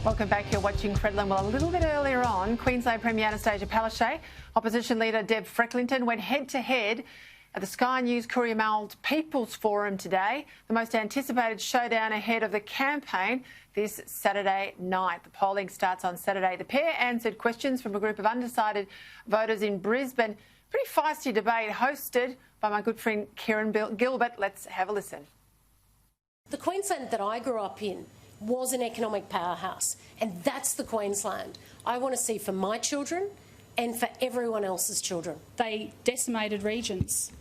Welcome back. You're watching Fredlin. Well, a little bit earlier on, Queensland Premier Annastacia Palaszczuk, opposition leader Deb Frecklington went head-to-head at the Sky News Courier-Mail People's Forum today, the most anticipated showdown ahead of the campaign this Saturday night. The polling starts on Saturday. The pair answered questions from a group of undecided voters in Brisbane. Pretty feisty debate hosted by my good friend Kieran Gilbert. Let's have a listen. The Queensland that I grew up in was an economic powerhouse, and that's the Queensland I want to see for my children and for everyone else's children. They decimated regions,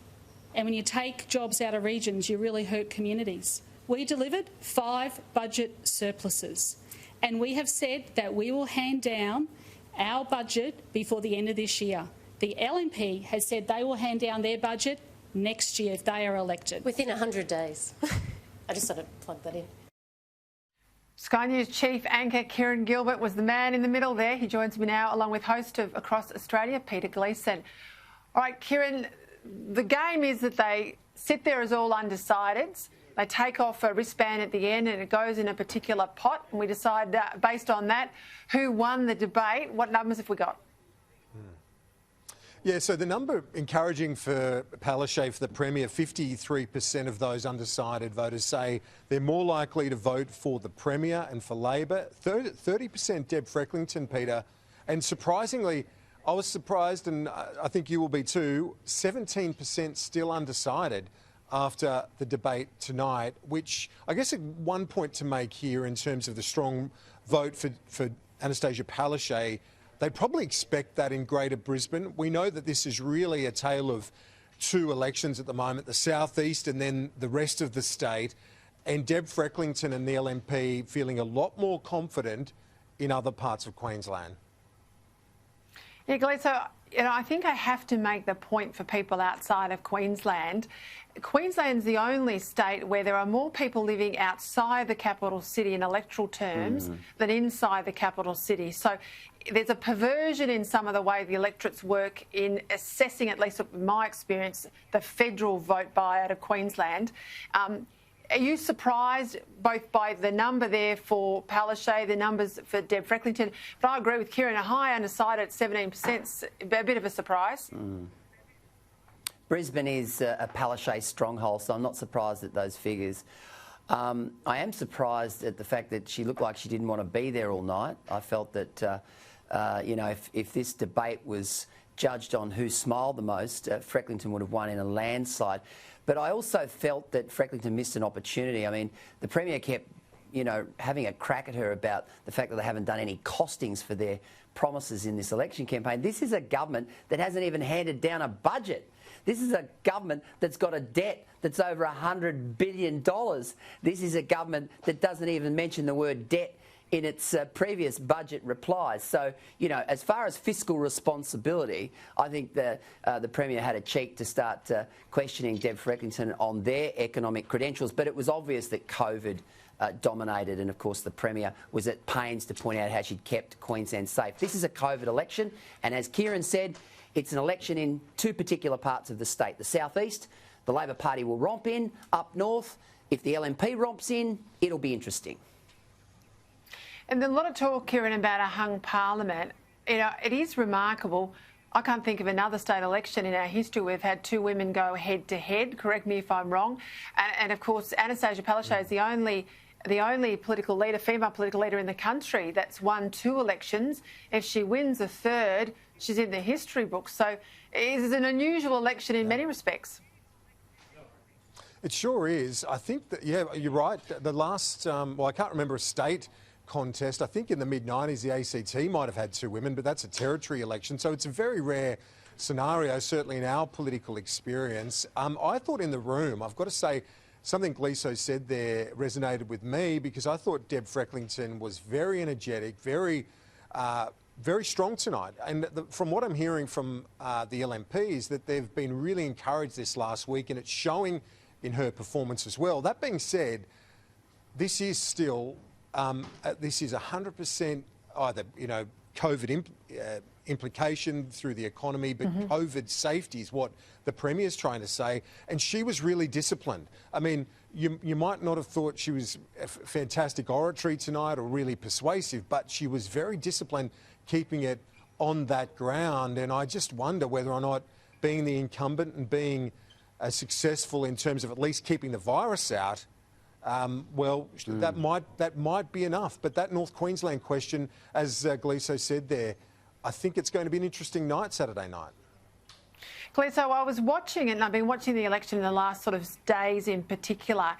and when you take jobs out of regions, you really hurt communities. We delivered 5 budget surpluses, and we have said that we will hand down our budget before the end of this year. The LNP has said they will hand down their budget next year if they are elected. Within 100 days. I just sort of plugged that in. Sky News chief anchor Kieran Gilbert was the man in the middle there. He joins me now along with host of Across Australia, Peter Gleeson. All right, Kieran, the game is that they sit there as all undecideds. They take off a wristband at the end and it goes in a particular pot, and we decide based on that who won the debate. What numbers have we got? Yeah, so the number encouraging for Palaszczuk, for the Premier, 53% of those undecided voters say they're more likely to vote for the Premier and for Labor. 30% Deb Frecklington, Peter. And surprisingly, I was surprised, and I think you will be too, 17% still undecided after the debate tonight, which I guess one point to make here in terms of the strong vote for Annastacia Palaszczuk. They'd probably expect that in Greater Brisbane. We know that this is really a tale of 2 elections at the moment, the southeast and then the rest of the state. And Deb Frecklington and the LNP feeling a lot more confident in other parts of Queensland. Yeah, Glee, so I think I have to make the point for people outside of Queensland. Queensland's the only state where there are more people living outside the capital city in electoral terms than inside the capital city. So there's a perversion in some of the way the electorates work in assessing, at least in my experience, the federal vote buy out of Queensland. Are you surprised both by the number there for Palaszczuk, the numbers for Deb Frecklington? But I agree with Kieran, a high undecided at 17%, a bit of a surprise. Brisbane is a Palaszczuk stronghold, so I'm not surprised at those figures. I am surprised at the fact that she looked like she didn't want to be there all night. I felt that, you know, if this debate was judged on who smiled the most, Frecklington would have won in a landslide. But I also felt that Frecklington missed an opportunity. I mean, the Premier kept, you know, having a crack at her about the fact that they haven't done any costings for their promises in this election campaign. This is a government that hasn't even handed down a budget. This is a government that's got a debt that's over $100 billion. This is a government that doesn't even mention the word debt in its previous budget replies. So, you know, as far as fiscal responsibility, I think the Premier had a cheek to start questioning Deb Frecklington on their economic credentials. But it was obvious that COVID dominated, and of course the Premier was at pains to point out how she'd kept Queensland safe. This is a COVID election, and as Kieran said, it's an election in 2 particular parts of the state. The southeast, the Labor Party will romp in. Up north, if the LNP romps in, it'll be interesting. And there's a lot of talk, Kieran, about a hung parliament. You know, it is remarkable. I can't think of another state election in our history where we've had 2 women go head-to-head. Correct me if I'm wrong. And of course, Annastacia Palaszczuk is the only political leader, female political leader in the country that's won 2 elections. If she wins a 3rd, she's in the history books. So it is an unusual election in many respects. It sure is. I think that, yeah, you're right. The last, well, I can't remember a state contest. I think in the mid-90s the ACT might have had 2 women, but that's a territory election. So it's a very rare scenario, certainly in our political experience. I thought in the room, I've got to say, something Gleeson said there resonated with me, because I thought Deb Frecklington was very energetic, very strong tonight. And from what I'm hearing from the LNP is that they've been really encouraged this last week, and it's showing in her performance as well. That being said, this is still, this is 100% either, you know, COVID implication through the economy, but COVID safety is what the Premier's trying to say. And she was really disciplined. I mean, you might not have thought she was a fantastic oratory tonight or really persuasive, but she was very disciplined keeping it on that ground. And I just wonder whether or not being the incumbent and being successful in terms of at least keeping the virus out, that might be enough. But that North Queensland question, as Gleeson said there, I think it's going to be an interesting night Saturday night. So I was watching it, and I've been watching the election in the last sort of days in particular.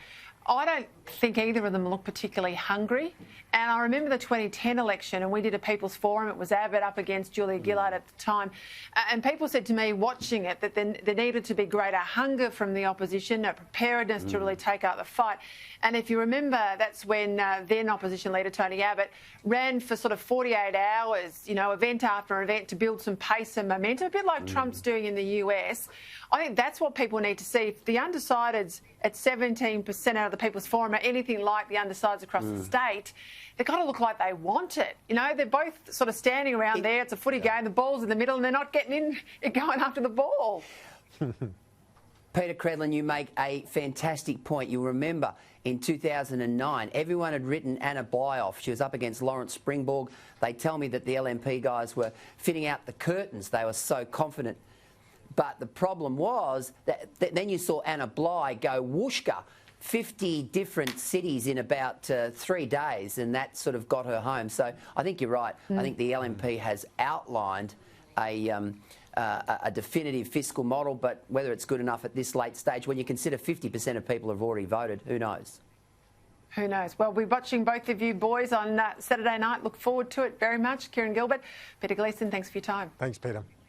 I don't think either of them look particularly hungry. And I remember the 2010 election, and we did a People's Forum. It was Abbott up against Julia Gillard at the time. And people said to me, watching it, that there needed to be greater hunger from the opposition, a preparedness to really take out the fight. And if you remember, that's when then opposition leader Tony Abbott ran for sort of 48 hours, you know, event after event to build some pace and momentum, a bit like Trump's doing in the US. I think that's what people need to see. If the undecideds at 17% out of the People's Forum are anything like the undecideds across the state, they've got to look like they want it. You know, they're both sort of standing around there. It's a footy game. The ball's in the middle, and they're not getting in, going after the ball. Peter Gleeson, you make a fantastic point. You'll remember in 2009, everyone had written Anna Bligh off. She was up against Lawrence Springborg. They tell me that the LNP guys were fitting out the curtains. They were so confident. But the problem was that then you saw Anna Bligh go whooshka, 50 different cities in about 3 days, and that sort of got her home. So I think you're right. I think the LNP has outlined a definitive fiscal model, but whether it's good enough at this late stage, when you consider 50% of people have already voted, who knows? Who knows? Well, we'll be watching both of you boys on Saturday night. Look forward to it very much. Kieran Gilbert, Peter Gleeson, thanks for your time. Thanks, Peter.